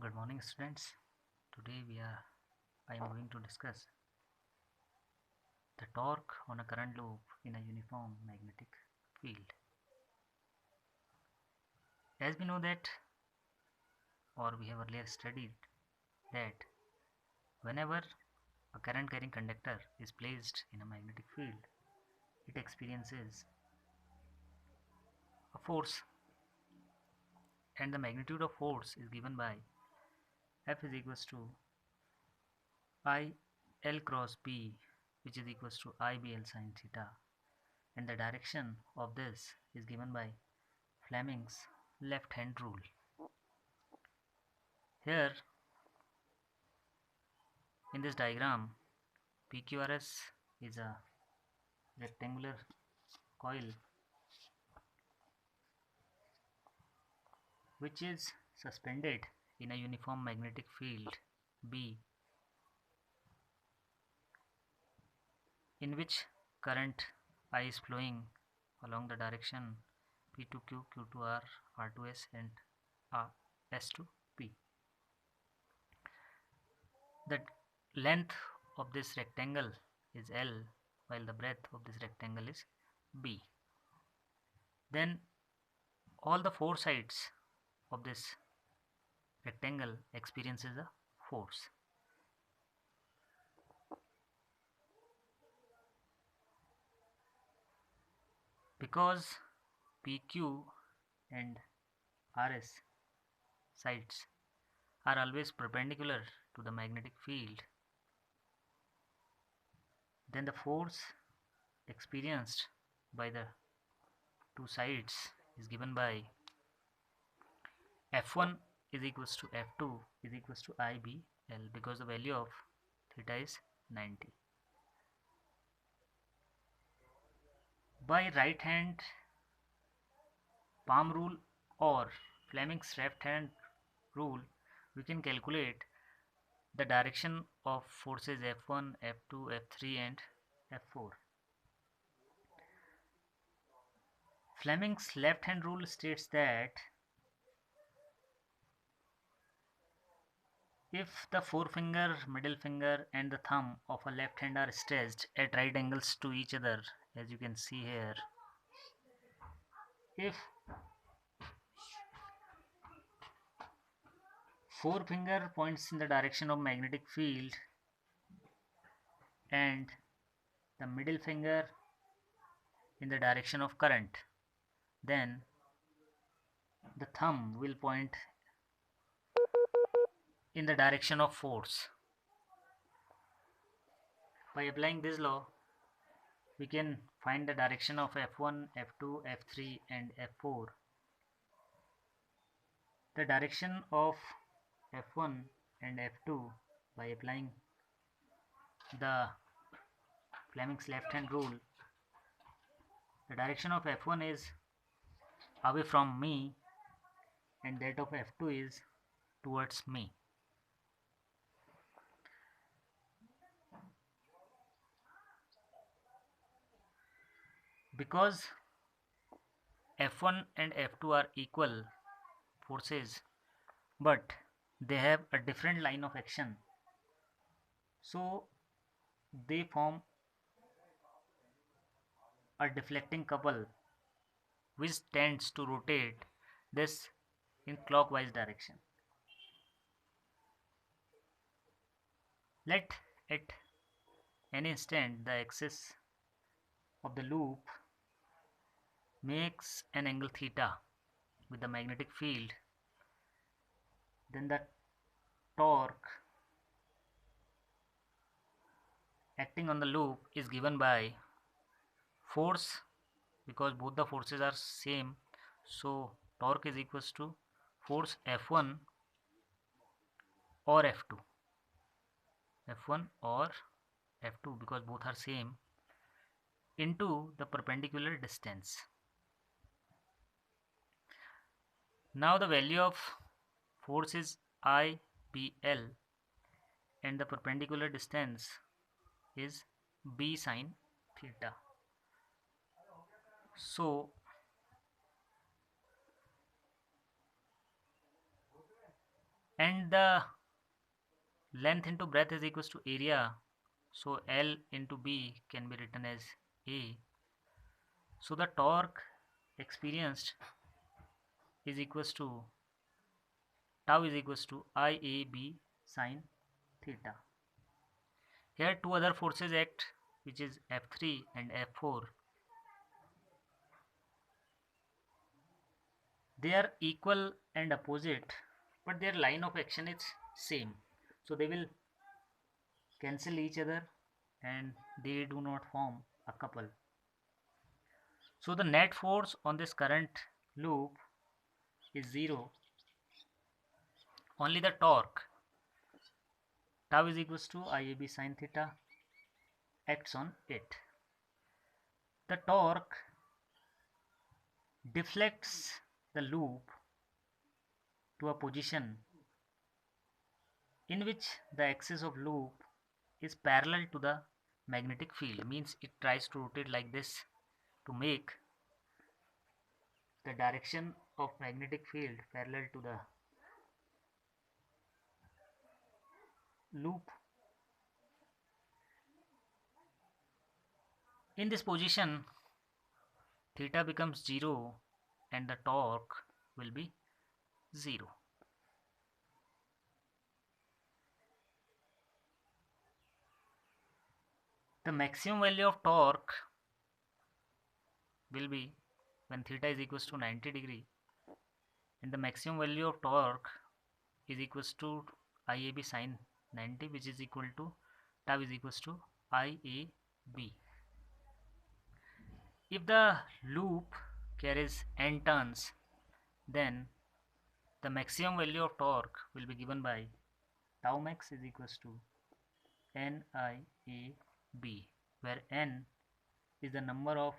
Good morning, students. Today I am going to discuss the torque on a current loop in a uniform magnetic field. As we know that, or we have earlier studied that whenever a current carrying conductor is placed in a magnetic field, it experiences a force, and the magnitude of force is given by F is equals to I L cross B, which is equals to IBL sine theta, and the direction of this is given by Fleming's left hand rule. Here in this diagram, PQRS is a rectangular coil which is suspended in a uniform magnetic field B, in which current I is flowing along the direction P to Q, Q to R, R to S, and S to P. The length of this rectangle is L, while the breadth of this rectangle is B. Then all the four sides of this rectangle experiences a force. Because PQ and RS sides are always perpendicular to the magnetic field, then the force experienced by the two sides is given by F1 is equals to F2 is equals to IBL, because the value of theta is 90. By right hand palm rule or Fleming's left hand rule, we can calculate the direction of forces F1, F2, F3 and F4. Fleming's left hand rule states that if the forefinger, middle finger and the thumb of a left hand are stretched at right angles to each other, as you can see here, if forefinger points in the direction of magnetic field and the middle finger in the direction of current, then the thumb will point in the direction of force. By applying this law, we can find the direction of F1, F2, F3 and F4. The direction of F1 and F2, by applying the Fleming's left hand rule, the direction of F1 is away from me and that of F2 is towards me. Because F1 and F2 are equal forces, but they have a different line of action, so they form a deflecting couple which tends to rotate this in clockwise direction. Let at any instant the axis of the loop makes an angle theta with the magnetic field, then the torque acting on the loop is given by force, because both the forces are same, so torque is equals to force F1 or F2, F1 or F2, because both are same, into the perpendicular distance. Now the value of force is IBL and the perpendicular distance is B sine theta. So and the length into breadth is equals to area, so L into B can be written as A. So the torque experienced is equals to tau is equals to IAB sine theta. Here two other forces act, which is F3 and F4. They are equal and opposite, but their line of action is same, so they will cancel each other and they do not form a couple. So the net force on this current loop is 0. Only the torque tau is equals to IAB sine theta acts on it. The torque deflects the loop to a position in which the axis of loop is parallel to the magnetic field, means it tries to rotate like this to make the direction of magnetic field parallel to the loop. In this position theta becomes 0 and the torque will be 0. The maximum value of torque will be when theta is equals to 90 degree, and the maximum value of torque is equals to IAB sine 90, which is equal to tau is equals to IAB. If the loop carries n turns, then the maximum value of torque will be given by tau max is equals to NIAB, where n is the number of